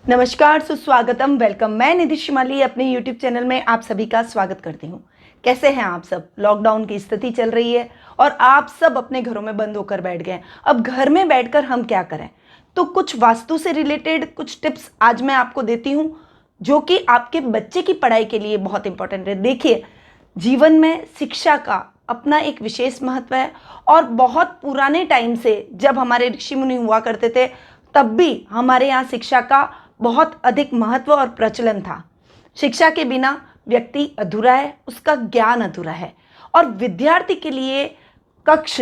नमस्कार, सुस्वागतम, वेलकम। मैं निधि शिमाली अपने YouTube चैनल में आप सभी का स्वागत करती हूँ। कैसे हैं आप सब? लॉकडाउन की स्थिति चल रही है और आप सब अपने घरों में बंद होकर बैठ गए हैं। अब घर में बैठकर हम क्या करें? तो कुछ वास्तु से रिलेटेड कुछ टिप्स आज मैं आपको देती हूँ, जो कि आपके बच्चे की पढ़ाई के लिए बहुत इंपॉर्टेंट है। देखिए, जीवन में शिक्षा का अपना एक विशेष महत्व है और बहुत पुराने टाइम से जब हमारे ऋषि मुनि हुआ करते थे, तब भी हमारे यहाँ शिक्षा का बहुत अधिक महत्व और प्रचलन था। शिक्षा के बिना व्यक्ति अधूरा है, उसका ज्ञान अधूरा है और विद्यार्थी के लिए कक्ष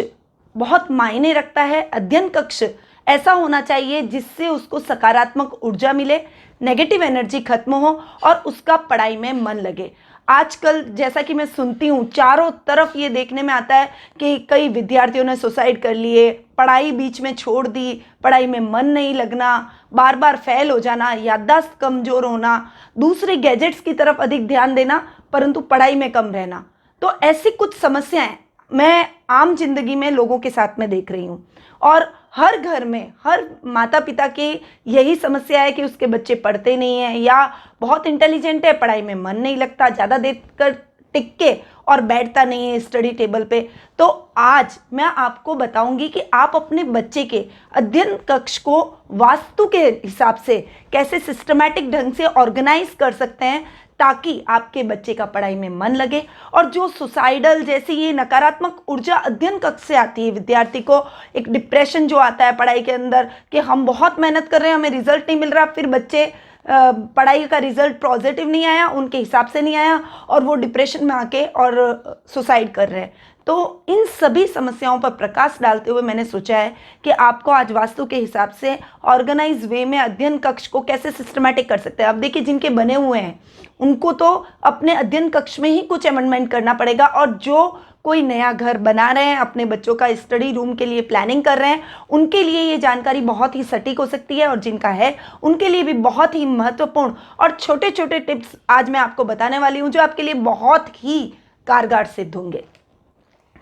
बहुत मायने रखता है। अध्ययन कक्ष ऐसा होना चाहिए जिससे उसको सकारात्मक ऊर्जा मिले, नेगेटिव एनर्जी खत्म हो और उसका पढ़ाई में मन लगे। आजकल जैसा कि मैं सुनती हूँ, चारों तरफ ये देखने में आता है कि कई विद्यार्थियों ने सुसाइड कर लिए, पढ़ाई बीच में छोड़ दी, पढ़ाई में मन नहीं लगना, बार बार फेल हो जाना, याददाश्त कमज़ोर होना, दूसरे गैजेट्स की तरफ अधिक ध्यान देना परंतु पढ़ाई में कम रहना। तो ऐसी कुछ समस्याएं मैं आम जिंदगी में लोगों के साथ में देख रही हूँ और हर घर में हर माता पिता की यही समस्या है कि उसके बच्चे पढ़ते नहीं हैं या बहुत इंटेलिजेंट है, पढ़ाई में मन नहीं लगता, ज़्यादा देर कर टिक के और बैठता नहीं है स्टडी टेबल पे। तो आज मैं आपको बताऊंगी कि आप अपने बच्चे के अध्ययन कक्ष को वास्तु के हिसाब से कैसे सिस्टमैटिक ढंग से ऑर्गेनाइज कर सकते हैं ताकि आपके बच्चे का पढ़ाई में मन लगे। और जो सुसाइडल जैसी ये नकारात्मक ऊर्जा अध्ययन कक्ष से आती है, विद्यार्थी को एक डिप्रेशन जो आता है पढ़ाई के अंदर कि हम बहुत मेहनत कर रहे हैं, हमें रिजल्ट नहीं मिल रहा, फिर बच्चे पढ़ाई का रिजल्ट पॉजिटिव नहीं आया, उनके हिसाब से नहीं आया और वो डिप्रेशन में आके और सुसाइड कर रहे हैं। तो इन सभी समस्याओं पर प्रकाश डालते हुए मैंने सोचा है कि आपको आज वास्तु के हिसाब से ऑर्गेनाइज वे में अध्ययन कक्ष को कैसे सिस्टमैटिक कर सकते हैं। अब देखिए, जिनके बने हुए हैं उनको तो अपने अध्ययन कक्ष में ही कुछ अमेंडमेंट करना पड़ेगा और जो कोई नया घर बना रहे हैं, अपने बच्चों का स्टडी रूम के लिए प्लानिंग कर रहे हैं, उनके लिए ये जानकारी बहुत ही सटीक हो सकती है और जिनका है उनके लिए भी बहुत ही महत्वपूर्ण और छोटे छोटे टिप्स आज मैं आपको बताने वाली हूँ जो आपके लिए बहुत ही कारगर सिद्ध होंगे।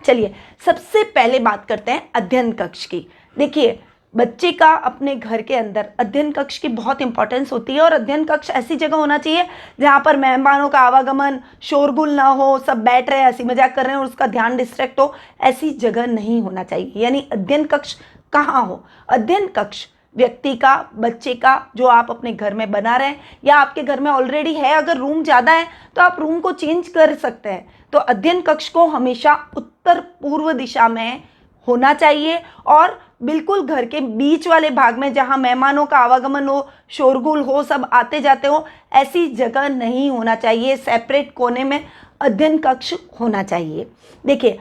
चलिए, सबसे पहले बात करते हैं अध्ययन कक्ष की। देखिए, बच्चे का अपने घर के अंदर अध्ययन कक्ष की बहुत इंपॉर्टेंस होती है और अध्ययन कक्ष ऐसी जगह होना चाहिए जहाँ पर मेहमानों का आवागमन, शोरगुल ना हो, सब बैठ रहे हैं, हंसी मजाक कर रहे हैं और उसका ध्यान डिस्ट्रैक्ट हो, ऐसी जगह नहीं होना चाहिए। यानी अध्ययन कक्ष कहाँ हो? अध्ययन कक्ष व्यक्ति का, बच्चे का जो आप अपने घर में बना रहे हैं या आपके घर में ऑलरेडी है, अगर रूम ज़्यादा है तो आप रूम को चेंज कर सकते हैं। तो अध्ययन कक्ष को हमेशा उत्तर पूर्व दिशा में होना चाहिए और बिल्कुल घर के बीच वाले भाग में जहां मेहमानों का आवागमन हो, शोरगुल हो, सब आते जाते हो, ऐसी जगह नहीं होना चाहिए। सेपरेट कोने में अध्ययन कक्ष होना चाहिए। देखिए,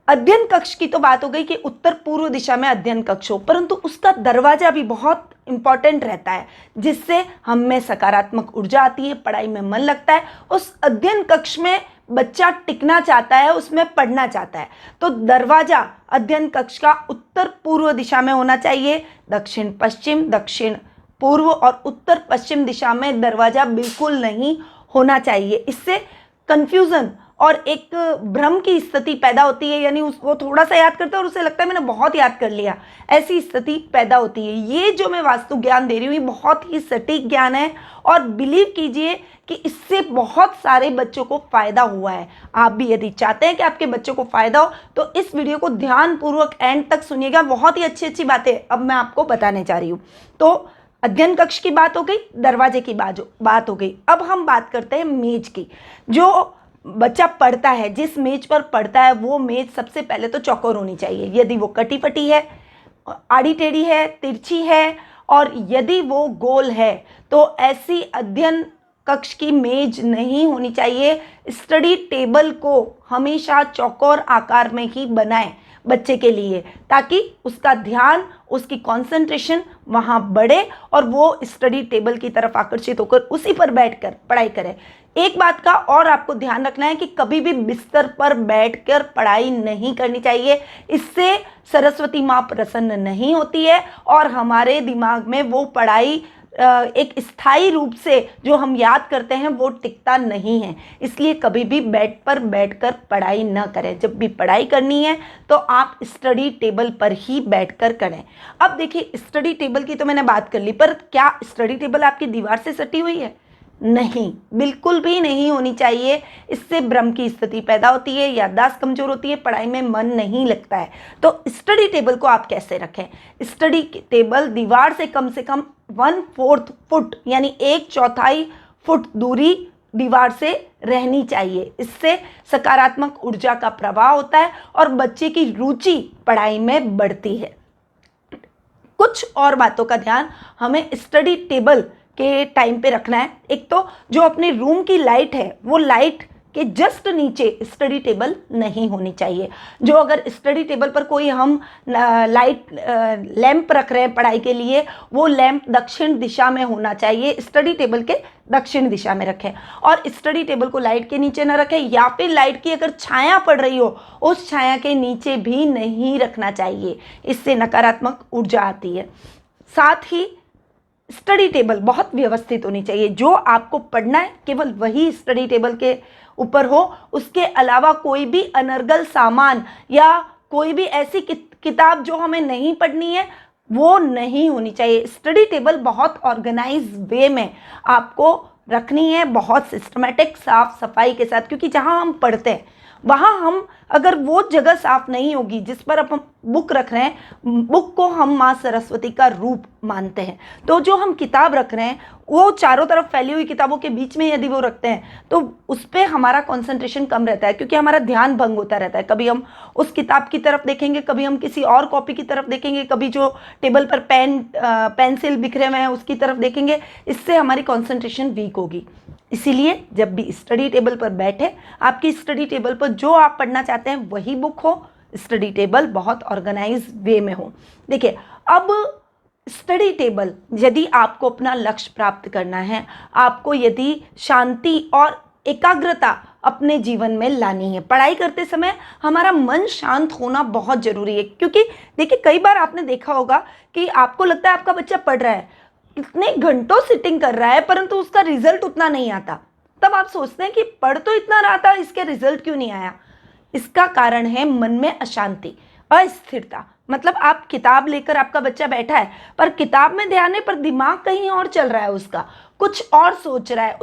अध्ययन कक्ष की तो बात हो गई कि उत्तर पूर्व दिशा में अध्ययन कक्ष हो, परंतु उसका दरवाजा भी बहुत इंपॉर्टेंट रहता है जिससे हम में सकारात्मक ऊर्जा आती है, पढ़ाई में मन लगता है। उस अध्ययन कक्ष में बच्चा टिकना चाहता है, उसमें पढ़ना चाहता है। तो दरवाजा अध्ययन कक्ष का उत्तर पूर्व दिशा में होना चाहिए। दक्षिण पश्चिम, दक्षिण पूर्व और उत्तर पश्चिम दिशा में दरवाजा बिल्कुल नहीं होना चाहिए। इससे कंफ्यूजन और एक भ्रम की स्थिति पैदा होती है, यानी वो थोड़ा सा याद करता है और उसे लगता है मैंने बहुत याद कर लिया, ऐसी स्थिति पैदा होती है। ये जो मैं वास्तु ज्ञान दे रही हूँ बहुत ही सटीक ज्ञान है और बिलीव कीजिए कि इससे बहुत सारे बच्चों को फायदा हुआ है। आप भी यदि चाहते हैं कि आपके बच्चों को फायदा हो तो इस वीडियो को ध्यानपूर्वक एंड तक सुनिएगा। बहुत ही अच्छी अच्छी बातें अब मैं आपको बताने जा रही हूँ। तो अध्ययन कक्ष की बात हो गई, दरवाजे की बात हो गई। अब हम बात करते हैं मेज की। जो बच्चा पढ़ता है, जिस मेज पर पढ़ता है, वो मेज सबसे पहले तो चौकोर होनी चाहिए। यदि वो कटी फटी है, आड़ी टेढ़ी है, तिरछी है और यदि वो गोल है तो ऐसी अध्ययन कक्ष की मेज नहीं होनी चाहिए। स्टडी टेबल को हमेशा चौकोर आकार में ही बनाएं बच्चे के लिए, ताकि उसका ध्यान, उसकी कंसंट्रेशन वहाँ बढ़े और वो स्टडी टेबल की तरफ आकर्षित होकर उसी पर बैठकर पढ़ाई करे। एक बात का और आपको ध्यान रखना है कि कभी भी बिस्तर पर बैठकर पढ़ाई नहीं करनी चाहिए। इससे सरस्वती माँ प्रसन्न नहीं होती है और हमारे दिमाग में वो पढ़ाई एक स्थायी रूप से जो हम याद करते हैं वो टिकता नहीं है। इसलिए कभी भी बेड पर बैठकर पढ़ाई न करें। जब भी पढ़ाई करनी है तो आप स्टडी टेबल पर ही बैठकर करें। अब देखिए, स्टडी टेबल की तो मैंने बात कर ली, पर क्या स्टडी टेबल आपकी दीवार से सटी हुई है? नहीं, बिल्कुल भी नहीं होनी चाहिए। इससे भ्रम की स्थिति पैदा होती है, याददाश्त कमजोर होती है, पढ़ाई में मन नहीं लगता है। तो स्टडी टेबल को आप कैसे रखें? स्टडी टेबल दीवार से कम 1/4 फुट यानी 1/4 फुट दूरी दीवार से रहनी चाहिए। इससे सकारात्मक ऊर्जा का प्रवाह होता है और बच्चे की रुचि पढ़ाई में बढ़ती है। कुछ और बातों का ध्यान हमें स्टडी टेबल के टाइम पे रखना है। एक तो जो अपने रूम की लाइट है वो लाइट के जस्ट नीचे स्टडी टेबल नहीं होनी चाहिए। जो अगर स्टडी टेबल पर कोई हम लाइट लैंप रख रहे हैं पढ़ाई के लिए, वो लैंप दक्षिण दिशा में होना चाहिए। स्टडी टेबल के दक्षिण दिशा में रखें और स्टडी टेबल को लाइट के नीचे न रखें, या फिर लाइट की अगर छाया पड़ रही हो उस छाया के नीचे भी नहीं रखना चाहिए। इससे नकारात्मक ऊर्जा आती है। साथ ही स्टडी टेबल बहुत व्यवस्थित होनी चाहिए। जो आपको पढ़ना है केवल वही स्टडी टेबल के ऊपर हो। उसके अलावा कोई भी अनर्गल सामान या कोई भी ऐसी किताब जो हमें नहीं पढ़नी है वो नहीं होनी चाहिए। स्टडी टेबल बहुत ऑर्गेनाइज वे में आपको रखनी है, बहुत सिस्टमेटिक साफ सफाई के साथ, क्योंकि जहाँ हम पढ़ते हैं वहाँ हम अगर वो जगह साफ नहीं होगी जिस पर अब हम बुक रख रहे हैं, बुक को हम माँ सरस्वती का रूप मानते हैं, तो जो हम किताब रख रहे हैं वो चारों तरफ फैली हुई किताबों के बीच में यदि वो रखते हैं तो उस पर हमारा कंसंट्रेशन कम रहता है, क्योंकि हमारा ध्यान भंग होता रहता है। कभी हम उस किताब की तरफ देखेंगे, कभी हम किसी और कॉपी की तरफ देखेंगे, कभी जो टेबल पर पेंसिल बिखरे हुए हैं उसकी तरफ देखेंगे। इससे हमारी कंसंट्रेशन वीक होगी। इसीलिए जब भी स्टडी टेबल पर बैठे, आपकी स्टडी टेबल पर जो आप पढ़ना चाहते हैं वही बुक हो, स्टडी टेबल बहुत ऑर्गेनाइज वे में हो। देखिए, अब स्टडी टेबल यदि आपको अपना लक्ष्य प्राप्त करना है, आपको यदि शांति और एकाग्रता अपने जीवन में लानी है, पढ़ाई करते समय हमारा मन शांत होना बहुत जरूरी है। क्योंकि देखिए, कई बार आपने देखा होगा कि आपको लगता है आपका बच्चा पढ़ रहा है, इतने घंटों सिटिंग कर रहा है, परंतु उसका रिजल्ट उतना नहीं आता। तब आप सोचते हैं कि पढ़ तो इतना रहा था, इसके रिजल्ट क्यों नहीं आया? इसका कारण है मन में अशांति, अस्थिरता। मतलब आप किताब लेकर आपका बच्चा बैठा है, पर किताब में ध्यान है पर दिमाग कहीं और चल रहा है, उसका कुछ और सोच रहा है,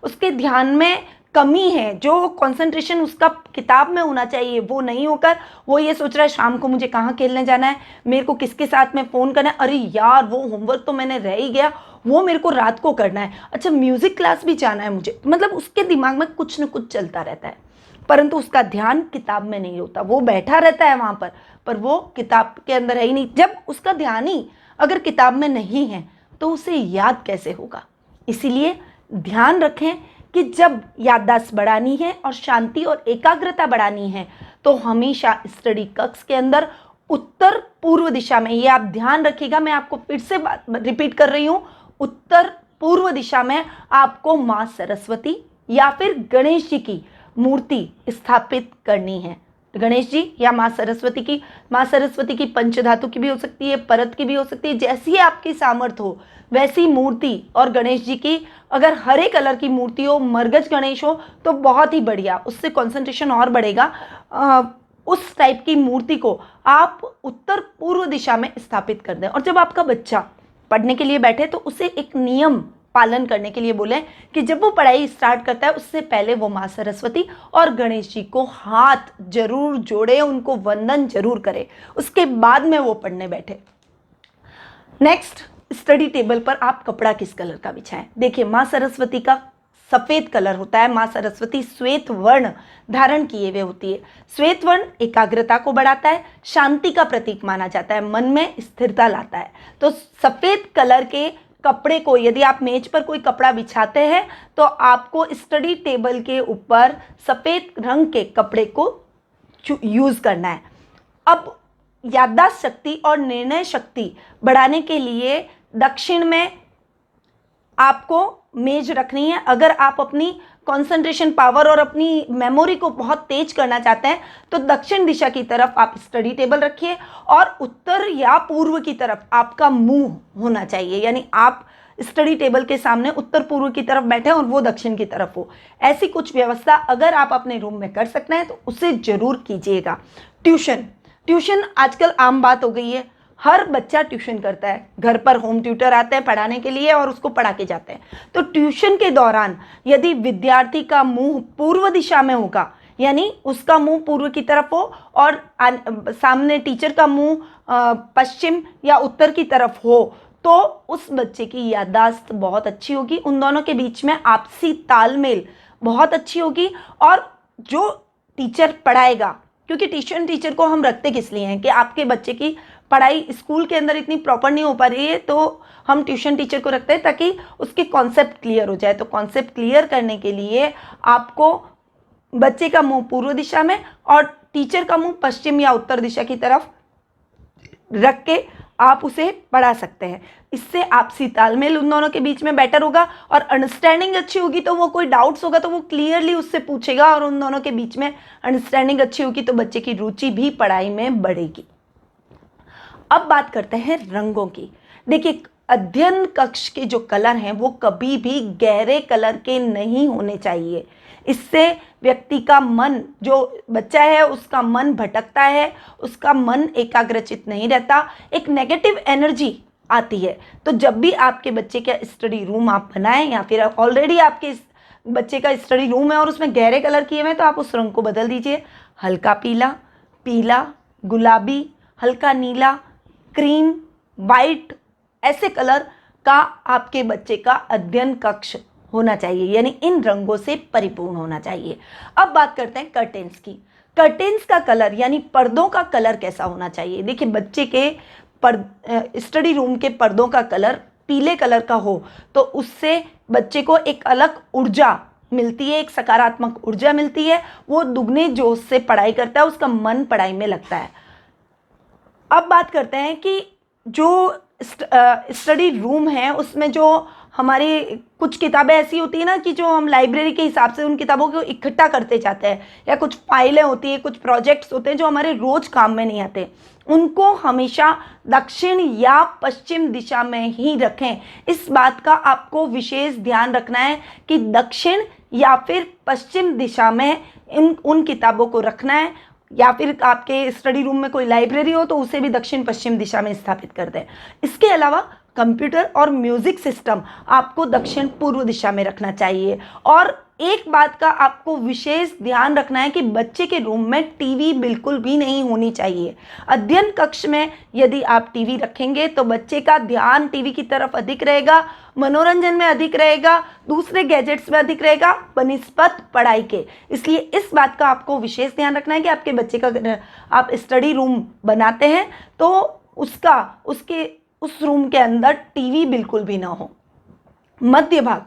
उसके ध्यान में कमी है। जो कंसंट्रेशन उसका किताब में होना चाहिए वो नहीं होकर वो ये सोच रहा है शाम को मुझे कहाँ खेलने जाना है, मेरे को किसके साथ में फ़ोन करना है, अरे यार वो होमवर्क तो मैंने रह ही गया, वो मेरे को रात को करना है, अच्छा म्यूज़िक क्लास भी जाना है मुझे। मतलब उसके दिमाग में कुछ न कुछ चलता रहता है, परंतु उसका ध्यान किताब में नहीं होता। वो बैठा रहता है वहाँ पर वो किताब के अंदर है ही नहीं। जब उसका ध्यान ही अगर किताब में नहीं है तो उसे याद कैसे होगा? इसीलिए ध्यान रखें कि जब याददाश्त बढ़ानी है और शांति और एकाग्रता बढ़ानी है तो हमेशा स्टडी कक्ष के अंदर उत्तर पूर्व दिशा में, ये आप ध्यान रखिएगा, मैं आपको फिर से रिपीट कर रही हूँ, उत्तर पूर्व दिशा में आपको माँ सरस्वती या फिर गणेश जी की मूर्ति स्थापित करनी है। गणेश जी या माँ सरस्वती की पंचधातु की भी हो सकती है, परत की भी हो सकती है, जैसी आपकी सामर्थ्य हो वैसी मूर्ति। और गणेश जी की अगर हरे कलर की मूर्ति हो, मरगज गणेश हो तो बहुत ही बढ़िया, उससे कंसंट्रेशन और बढ़ेगा। उस टाइप की मूर्ति को आप उत्तर पूर्व दिशा में स्थापित कर दें। और जब आपका बच्चा पढ़ने के लिए बैठे तो उसे एक नियम पालन करने के लिए बोलें कि जब वो पढ़ाई स्टार्ट करता है उससे पहले वो माँ सरस्वती और गणेश जी को हाथ जरूर जोड़े, उनको वंदन जरूर करे, उसके बाद में वो पढ़ने बैठे। नेक्स्ट, स्टडी टेबल पर आप कपड़ा किस कलर का बिछाएं? देखिए, माँ सरस्वती का सफेद कलर होता है। माँ सरस्वती श्वेत वर्ण धारण किए हुए होती है। श्वेत वर्ण एकाग्रता को बढ़ाता है, शांति का प्रतीक माना जाता है, मन में स्थिरता लाता है। तो सफेद कलर के कपड़े को यदि आप मेज पर कोई कपड़ा बिछाते हैं तो आपको स्टडी टेबल के ऊपर सफेद रंग के कपड़े को यूज करना है। अब याददाश्त शक्ति और निर्णय शक्ति बढ़ाने के लिए दक्षिण में आपको मेज रखनी है। अगर आप अपनी कंसंट्रेशन पावर और अपनी मेमोरी को बहुत तेज करना चाहते हैं तो दक्षिण दिशा की तरफ आप स्टडी टेबल रखिए और उत्तर या पूर्व की तरफ आपका मुंह होना चाहिए, यानी आप स्टडी टेबल के सामने उत्तर पूर्व की तरफ बैठे और वो दक्षिण की तरफ हो। ऐसी कुछ व्यवस्था अगर आप अपने रूम में कर सकते हैं तो उसे जरूर कीजिएगा। ट्यूशन आजकल आम बात हो गई है, हर बच्चा ट्यूशन करता है। घर पर होम ट्यूटर आते हैं पढ़ाने के लिए और उसको पढ़ा के जाते हैं। तो ट्यूशन के दौरान यदि विद्यार्थी का मुंह पूर्व दिशा में होगा, यानी उसका मुंह पूर्व की तरफ हो और सामने टीचर का मुंह पश्चिम या उत्तर की तरफ हो, तो उस बच्चे की याददाश्त बहुत अच्छी होगी, उन दोनों के बीच में आपसी तालमेल बहुत अच्छी होगी। और जो टीचर पढ़ाएगा, क्योंकि ट्यूशन टीचर को हम रखते किस लिए हैं कि आपके बच्चे की पढ़ाई स्कूल के अंदर इतनी प्रॉपर नहीं हो पा रही है, तो हम ट्यूशन टीचर को रखते हैं ताकि उसके कॉन्सेप्ट क्लियर हो जाए। तो कॉन्सेप्ट क्लियर करने के लिए आपको बच्चे का मुंह पूर्व दिशा में और टीचर का मुंह पश्चिम या उत्तर दिशा की तरफ रख के आप उसे पढ़ा सकते हैं। इससे आपसी तालमेल उन दोनों के बीच में बेटर होगा और अंडरस्टैंडिंग अच्छी होगी, तो वो कोई डाउट्स होगा तो वो क्लियरली उससे पूछेगा और उन दोनों के बीच में अंडरस्टैंडिंग अच्छी होगी तो बच्चे की रुचि भी पढ़ाई में बढ़ेगी। अब बात करते हैं रंगों की। देखिए, अध्ययन कक्ष के जो कलर हैं वो कभी भी गहरे कलर के नहीं होने चाहिए। इससे व्यक्ति का मन, जो बच्चा है उसका मन भटकता है, उसका मन एकाग्रचित नहीं रहता, एक नेगेटिव एनर्जी आती है। तो जब भी आपके बच्चे का स्टडी रूम आप बनाएं या फिर ऑलरेडी आपके बच्चे का स्टडी रूम है और उसमें गहरे कलर किए हुए हैं, तो आप उस रंग को बदल दीजिए। हल्का पीला, पीला, गुलाबी, हल्का नीला, क्रीम, वाइट, ऐसे कलर का आपके बच्चे का अध्ययन कक्ष होना चाहिए, यानी इन रंगों से परिपूर्ण होना चाहिए। अब बात करते हैं कर्टेन्स की। कर्टेन्स का कलर यानी पर्दों का कलर कैसा होना चाहिए। देखिए, बच्चे के स्टडी रूम के पर्दों का कलर पीले कलर का हो तो उससे बच्चे को एक अलग ऊर्जा मिलती है, एक सकारात्मक ऊर्जा मिलती है, वो दुगने जोश से पढ़ाई करता है, उसका मन पढ़ाई में लगता है। अब बात करते हैं कि जो स्टडी रूम है उसमें जो हमारी कुछ किताबें ऐसी होती है ना कि जो हम लाइब्रेरी के हिसाब से उन किताबों को इकट्ठा करते जाते हैं, या कुछ फाइलें होती है, कुछ प्रोजेक्ट्स होते हैं जो हमारे रोज काम में नहीं आते, उनको हमेशा दक्षिण या पश्चिम दिशा में ही रखें। इस बात का आपको विशेष ध्यान रखना है कि दक्षिण या फिर पश्चिम दिशा में उन किताबों को रखना है, या फिर आपके स्टडी रूम में कोई लाइब्रेरी हो तो उसे भी दक्षिण पश्चिम दिशा में स्थापित कर दें। इसके अलावा कंप्यूटर और म्यूजिक सिस्टम आपको दक्षिण पूर्व दिशा में रखना चाहिए। और एक बात का आपको विशेष ध्यान रखना है कि बच्चे के रूम में टीवी बिल्कुल भी नहीं होनी चाहिए। अध्ययन कक्ष में यदि आप टीवी रखेंगे तो बच्चे का ध्यान टीवी की तरफ अधिक रहेगा, मनोरंजन में अधिक रहेगा, दूसरे गैजेट्स में अधिक रहेगा बनिस्बत पढ़ाई के। इसलिए इस बात का आपको विशेष ध्यान रखना है कि आपके बच्चे का आप स्टडी रूम बनाते हैं तो उस रूम के अंदर टीवी बिल्कुल भी ना हो। मध्य भाग,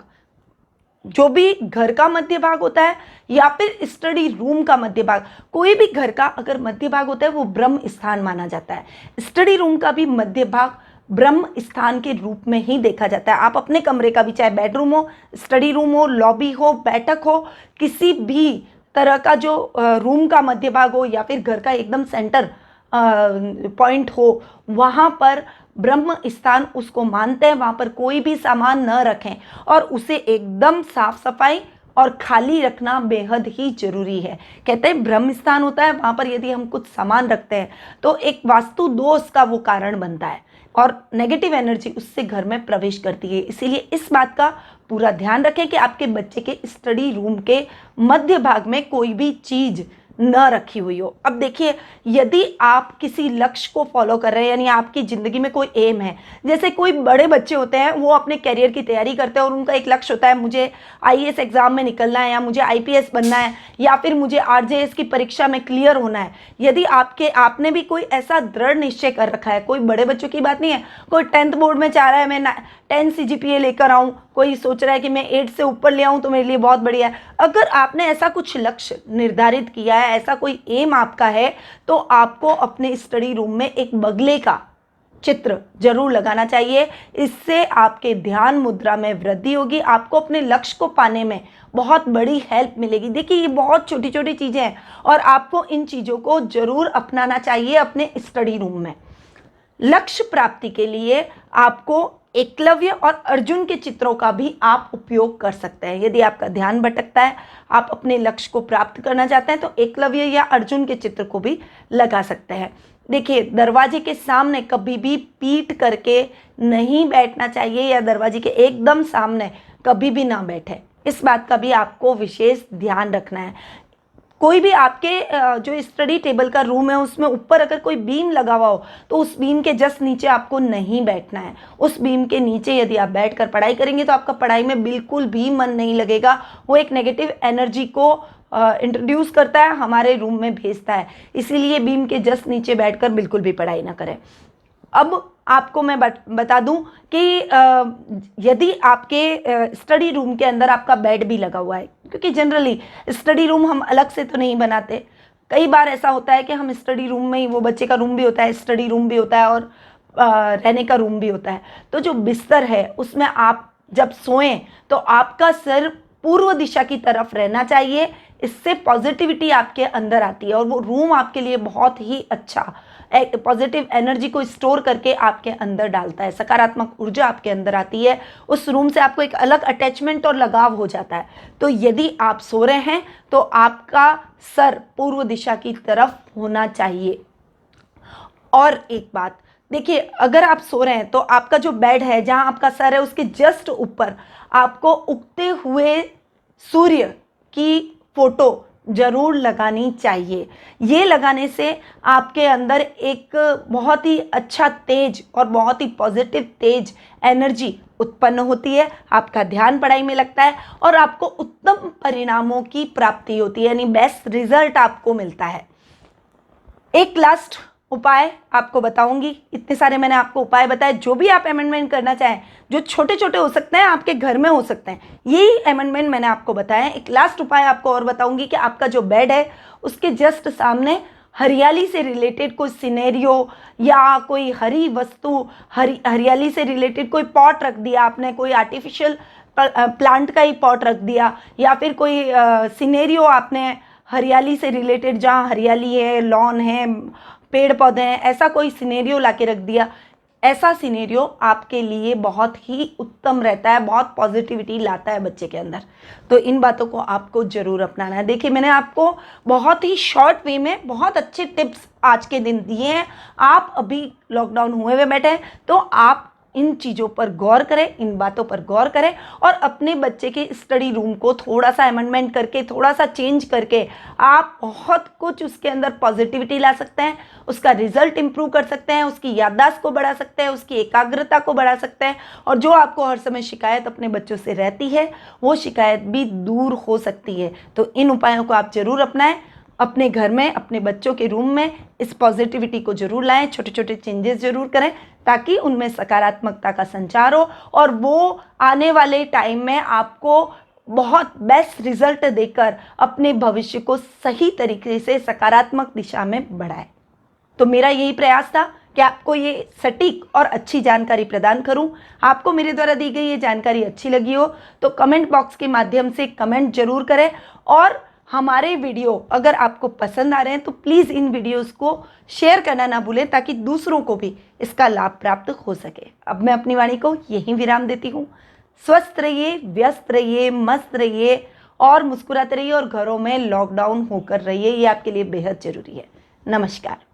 जो भी घर का मध्य भाग होता है या फिर स्टडी रूम का मध्य भाग, कोई भी घर का अगर मध्य भाग होता है वो ब्रह्म स्थान माना जाता है। स्टडी रूम का भी मध्य भाग ब्रह्म स्थान के रूप में ही देखा जाता है। आप अपने कमरे का भी, चाहे बेडरूम हो, स्टडी रूम हो, लॉबी हो, बैठक हो, किसी भी तरह का जो रूम का मध्य भाग हो या फिर घर का एकदम सेंटर पॉइंट हो, वहाँ पर ब्रह्म स्थान उसको मानते हैं। वहाँ पर कोई भी सामान न रखें और उसे एकदम साफ सफाई और खाली रखना बेहद ही जरूरी है। कहते हैं ब्रह्म स्थान होता है, वहाँ पर यदि हम कुछ सामान रखते हैं तो एक वास्तु दोष का वो कारण बनता है और नेगेटिव एनर्जी उससे घर में प्रवेश करती है। इसीलिए इस बात का पूरा ध्यान रखें कि आपके बच्चे के स्टडी रूम के मध्य भाग में कोई भी चीज़ न रखी हुई हो। अब देखिए, यदि आप किसी लक्ष्य को फॉलो कर रहे हैं, यानी आपकी ज़िंदगी में कोई एम है, जैसे कोई बड़े बच्चे होते हैं वो अपने करियर की तैयारी करते हैं और उनका एक लक्ष्य होता है, मुझे आईएएस एग्जाम में निकलना है, या मुझे आईपीएस बनना है, या फिर मुझे आरजेएस की परीक्षा में क्लियर होना है। यदि आपने भी कोई ऐसा दृढ़ निश्चय कर रखा है, कोई बड़े बच्चों की बात नहीं है, कोई 10th बोर्ड में चाह रहा है मैं 10 CGPA लेकर आऊँ, कोई सोच रहा है कि मैं 8 से ऊपर ले आऊँ तो मेरे लिए बहुत बढ़िया है। अगर आपने ऐसा कुछ लक्ष्य निर्धारित किया है, ऐसा कोई एम आपका है, तो आपको अपने स्टडी रूम में एक बगले का चित्र जरूर लगाना चाहिए। इससे आपके ध्यान मुद्रा में वृद्धि होगी, आपको अपने लक्ष्य को पाने में बहुत बड़ी हेल्प मिलेगी। देखिए, ये बहुत छोटी छोटी चीज़ें हैं और आपको इन चीज़ों को जरूर अपनाना चाहिए अपने स्टडी रूम में। लक्ष्य प्राप्ति के लिए आपको एकलव्य और अर्जुन के चित्रों का भी आप उपयोग कर सकते हैं। यदि आपका ध्यान भटकता है, आप अपने लक्ष्य को प्राप्त करना चाहते हैं, तो एकलव्य या अर्जुन के चित्र को भी लगा सकते हैं। देखिए, दरवाजे के सामने कभी भी पीठ करके नहीं बैठना चाहिए या दरवाजे के एकदम सामने कभी भी ना बैठे। इस बात का भी आपको विशेष ध्यान रखना है। कोई भी आपके जो स्टडी टेबल का रूम है उसमें ऊपर अगर कोई बीम लगा हुआ हो तो उस बीम के जस्ट नीचे आपको नहीं बैठना है। उस बीम के नीचे यदि आप बैठकर पढ़ाई करेंगे तो आपका पढ़ाई में बिल्कुल भी मन नहीं लगेगा। वो एक नेगेटिव एनर्जी को इंट्रोड्यूस करता है, हमारे रूम में भेजता है। इसीलिए बीम के जस्ट नीचे बैठकर बिल्कुल भी पढ़ाई ना करें। अब आपको मैं बता दूं कि यदि आपके स्टडी रूम के अंदर आपका बेड भी लगा हुआ है, क्योंकि जनरली स्टडी रूम हम अलग से तो नहीं बनाते। कई बार ऐसा होता है कि हम स्टडी रूम में ही, वो बच्चे का रूम भी होता है, स्टडी रूम भी होता है और रहने का रूम भी होता है। तो जो बिस्तर है उसमें आप जब सोएं तो आपका सर पूर्व दिशा की तरफ रहना चाहिए। इससे पॉजिटिविटी आपके अंदर आती है और वो रूम आपके लिए बहुत ही अच्छा पॉजिटिव एनर्जी को स्टोर करके आपके अंदर डालता है। सकारात्मक ऊर्जा आपके अंदर आती है, उस रूम से आपको एक अलग अटैचमेंट और लगाव हो जाता है। तो यदि आप सो रहे हैं तो आपका सर पूर्व दिशा की तरफ होना चाहिए। और एक बात देखिए, अगर आप सो रहे हैं तो आपका जो बेड है, जहां आपका सर है, उसके जस्ट ऊपर आपको उगते हुए सूर्य की फोटो जरूर लगानी चाहिए। ये लगाने से आपके अंदर एक बहुत ही अच्छा तेज और बहुत ही पॉजिटिव तेज एनर्जी उत्पन्न होती है। आपका ध्यान पढ़ाई में लगता है और आपको उत्तम परिणामों की प्राप्ति होती है, यानी बेस्ट रिजल्ट आपको मिलता है। एक लास्ट उपाय आपको बताऊंगी। इतने सारे मैंने आपको उपाय बताए, जो भी आप अमेंडमेंट करना चाहें, जो छोटे छोटे हो सकते हैं, आपके घर में हो सकते हैं, यही अमेंडमेंट मैंने आपको बताया है। एक लास्ट उपाय आपको और बताऊंगी कि आपका जो बेड है उसके जस्ट सामने हरियाली से रिलेटेड कोई सिनेरियो या कोई हरी वस्तु, हरियाली से रिलेटेड कोई पॉट रख दिया आपने, कोई आर्टिफिशियल प्लांट का ही पॉट रख दिया, या फिर कोई सिनेरियो आपने हरियाली से रिलेटेड, जहाँ हरियाली है, लॉन है, पेड़ पौधे हैं, ऐसा कोई सिनेरियो लाके रख दिया। ऐसा सिनेरियो आपके लिए बहुत ही उत्तम रहता है, बहुत पॉजिटिविटी लाता है बच्चे के अंदर। तो इन बातों को आपको जरूर अपनाना है। देखिए, मैंने आपको बहुत ही शॉर्ट वे में बहुत अच्छे टिप्स आज के दिन दिए हैं। आप अभी लॉकडाउन हुए हुए बैठे हैं तो आप इन चीज़ों पर गौर करें, इन बातों पर गौर करें और अपने बच्चे के स्टडी रूम को थोड़ा सा अमेंडमेंट करके, थोड़ा सा चेंज करके आप बहुत कुछ उसके अंदर पॉजिटिविटी ला सकते हैं, उसका रिजल्ट इंप्रूव कर सकते हैं, उसकी याददाश्त को बढ़ा सकते हैं, उसकी एकाग्रता को बढ़ा सकते हैं और जो आपको हर समय शिकायत अपने बच्चों से रहती है वो शिकायत भी दूर हो सकती है। तो इन उपायों को आप जरूर अपनाएं, अपने घर में, अपने बच्चों के रूम में इस पॉजिटिविटी को जरूर लाएं, छोटे छोटे चेंजेस जरूर करें ताकि उनमें सकारात्मकता का संचार हो और वो आने वाले टाइम में आपको बहुत बेस्ट रिजल्ट देकर अपने भविष्य को सही तरीके से सकारात्मक दिशा में बढ़ाए। तो मेरा यही प्रयास था कि आपको ये सटीक और अच्छी जानकारी प्रदान करूं। आपको मेरे द्वारा दी गई ये जानकारी अच्छी लगी हो तो कमेंट बॉक्स के माध्यम से कमेंट जरूर करें और हमारे वीडियो अगर आपको पसंद आ रहे हैं तो प्लीज़ इन वीडियोस को शेयर करना ना भूलें ताकि दूसरों को भी इसका लाभ प्राप्त हो सके। अब मैं अपनी वाणी को यहीं विराम देती हूँ। स्वस्थ रहिए, व्यस्त रहिए, मस्त रहिए और मुस्कुराते रहिए और घरों में लॉकडाउन होकर रहिए। ये आपके लिए बेहद जरूरी है। नमस्कार।